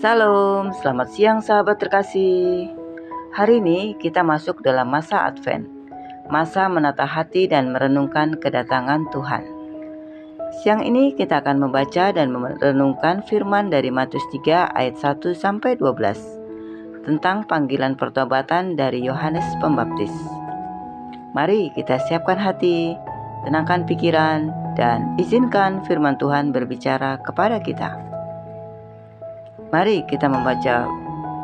Salam, selamat siang sahabat terkasih. Hari ini kita masuk dalam masa Advent, masa menata hati dan merenungkan kedatangan Tuhan. Siang ini kita akan membaca dan merenungkan firman dari Matius 3 ayat 1 sampai 12 tentang panggilan pertobatan dari Yohanes Pembaptis. Mari kita siapkan hati, tenangkan pikiran, dan izinkan firman Tuhan berbicara kepada kita. Mari kita membaca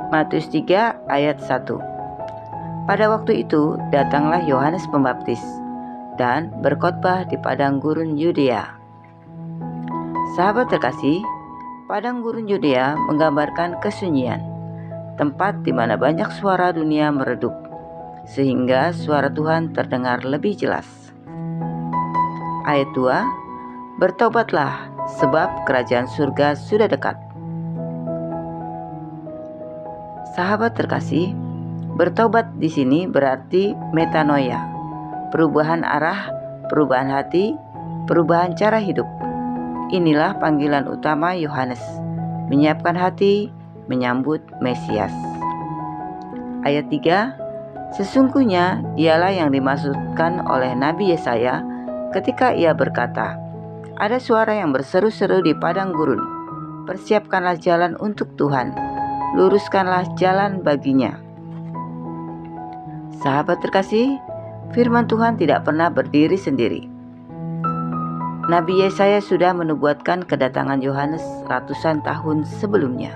Matius 3 ayat 1. Pada waktu itu datanglah Yohanes Pembaptis dan berkhotbah di padang gurun Yudea. Sahabat terkasih, padang gurun Yudea menggambarkan kesunyian, tempat di mana banyak suara dunia meredup, sehingga suara Tuhan terdengar lebih jelas. Ayat 2, bertobatlah sebab kerajaan surga sudah dekat. Sahabat terkasih, bertobat di sini berarti metanoia, perubahan arah, perubahan hati, perubahan cara hidup. Inilah panggilan utama Yohanes, menyiapkan hati, menyambut Mesias. Ayat 3, sesungguhnya dialah yang dimaksudkan oleh Nabi Yesaya ketika ia berkata, ada suara yang berseru-seru di padang gurun, persiapkanlah jalan untuk Tuhan, luruskanlah jalan baginya. Sahabat terkasih, firman Tuhan tidak pernah berdiri sendiri. Nabi Yesaya sudah menubuatkan kedatangan Yohanes ratusan tahun sebelumnya.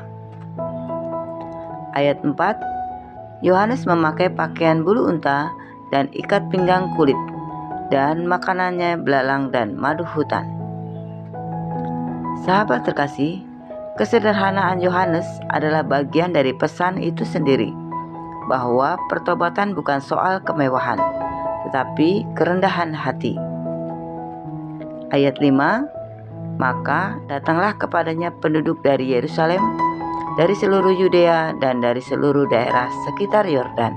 Ayat 4, Yohanes memakai pakaian bulu unta dan ikat pinggang kulit, dan makanannya belalang dan madu hutan. Sahabat terkasih, kesederhanaan Yohanes adalah bagian dari pesan itu sendiri, bahwa pertobatan bukan soal kemewahan, tetapi kerendahan hati. Ayat 5, maka datanglah kepadanya penduduk dari Yerusalem, dari seluruh Yudea dan dari seluruh daerah sekitar Yordan.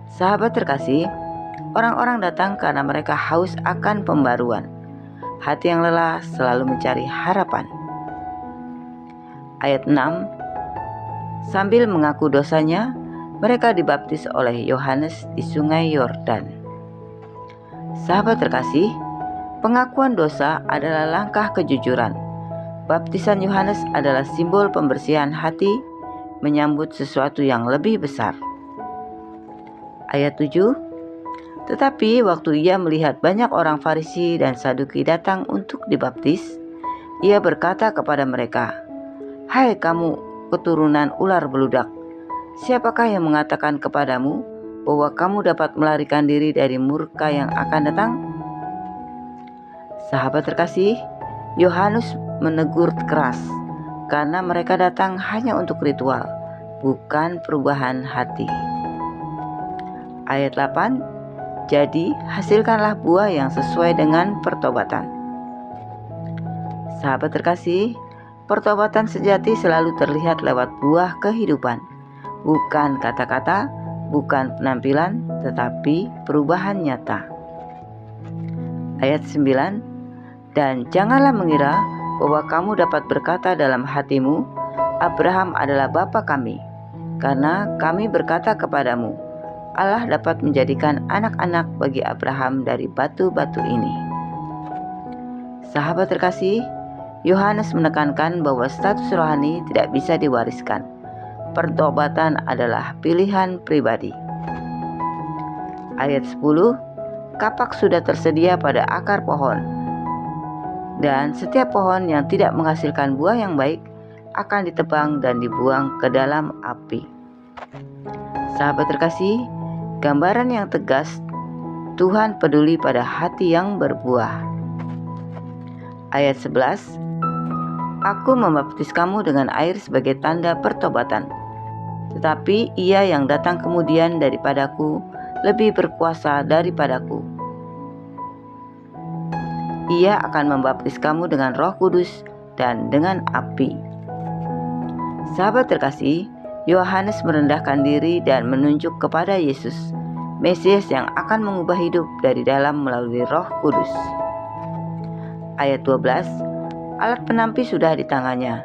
Sahabat terkasih, orang-orang datang karena mereka haus akan pembaruan. Hati yang lelah selalu mencari harapan. Ayat 6, sambil mengaku dosanya, mereka dibaptis oleh Yohanes di sungai Yordan. Sahabat terkasih, pengakuan dosa adalah langkah kejujuran. Baptisan Yohanes adalah simbol pembersihan hati, menyambut sesuatu yang lebih besar. Ayat 7, tetapi waktu ia melihat banyak orang Farisi dan Saduki datang untuk dibaptis, ia berkata kepada mereka, hai kamu keturunan ular beludak, siapakah yang mengatakan kepadamu bahwa kamu dapat melarikan diri dari murka yang akan datang? Sahabat terkasih, Yohanes menegur keras karena mereka datang hanya untuk ritual, bukan perubahan hati. Ayat 8, jadi hasilkanlah buah yang sesuai dengan pertobatan. Sahabat terkasih, pertobatan sejati selalu terlihat lewat buah kehidupan, bukan kata-kata, bukan penampilan, tetapi perubahan nyata. Ayat 9, dan janganlah mengira bahwa kamu dapat berkata dalam hatimu, Abraham adalah bapa kami, karena kami berkata kepadamu, Allah dapat menjadikan anak-anak bagi Abraham dari batu-batu ini. Sahabat terkasih, Yohanes menekankan bahwa status rohani tidak bisa diwariskan. Pertobatan adalah pilihan pribadi. Ayat 10, kapak sudah tersedia pada akar pohon, dan setiap pohon yang tidak menghasilkan buah yang baik akan ditebang dan dibuang ke dalam api. Sahabat terkasih, gambaran yang tegas, Tuhan peduli pada hati yang berbuah. Ayat 11, aku membaptis kamu dengan air sebagai tanda pertobatan, tetapi ia yang datang kemudian daripadaku lebih berkuasa daripadaku. Ia akan membaptis kamu dengan Roh Kudus dan dengan api. Sahabat terkasih, Yohanes merendahkan diri dan menunjuk kepada Yesus, Mesias yang akan mengubah hidup dari dalam melalui Roh Kudus. Ayat 12, alat penampi sudah di tangannya,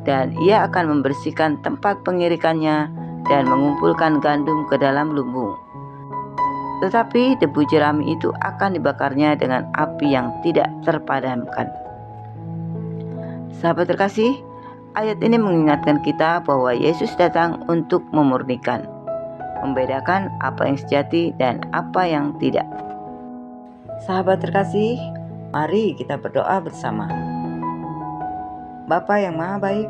dan ia akan membersihkan tempat pengirikannya dan mengumpulkan gandum ke dalam lumbung. Tetapi debu jerami itu akan dibakarnya dengan api yang tidak terpadamkan. Sahabat terkasih, ayat ini mengingatkan kita bahwa Yesus datang untuk memurnikan, membedakan apa yang sejati dan apa yang tidak. Sahabat terkasih, mari kita berdoa bersama. Bapa yang Maha Baik,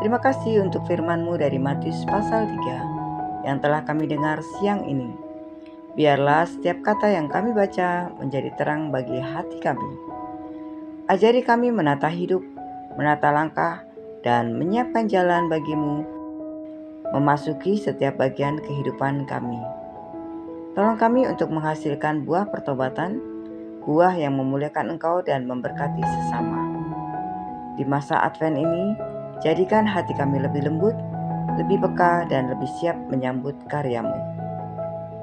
terima kasih untuk firman-Mu dari Matius pasal 3 yang telah kami dengar siang ini. Biarlah setiap kata yang kami baca menjadi terang bagi hati kami. Ajari kami menata hidup, menata langkah, dan menyiapkan jalan bagi-Mu memasuki setiap bagian kehidupan kami. Tolong kami untuk menghasilkan buah pertobatan, buah yang memuliakan Engkau dan memberkati sesama. Di masa Advent ini, jadikan hati kami lebih lembut, lebih peka, dan lebih siap menyambut karya-Mu.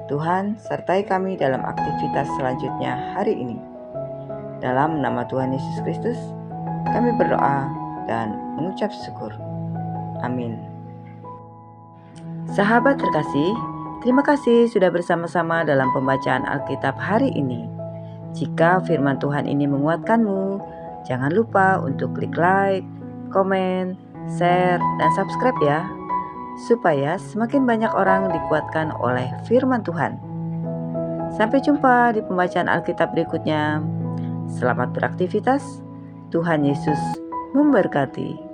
Tuhan, sertai kami dalam aktivitas selanjutnya hari ini. Dalam nama Tuhan Yesus Kristus, kami berdoa dan mengucap syukur. Amin. Sahabat terkasih, terima kasih sudah bersama-sama dalam pembacaan Alkitab hari ini. Jika firman Tuhan ini menguatkanmu, jangan lupa untuk klik like, komen, share, dan subscribe ya, supaya semakin banyak orang dikuatkan oleh firman Tuhan. Sampai jumpa di pembacaan Alkitab berikutnya. Selamat beraktivitas. Tuhan Yesus memberkati.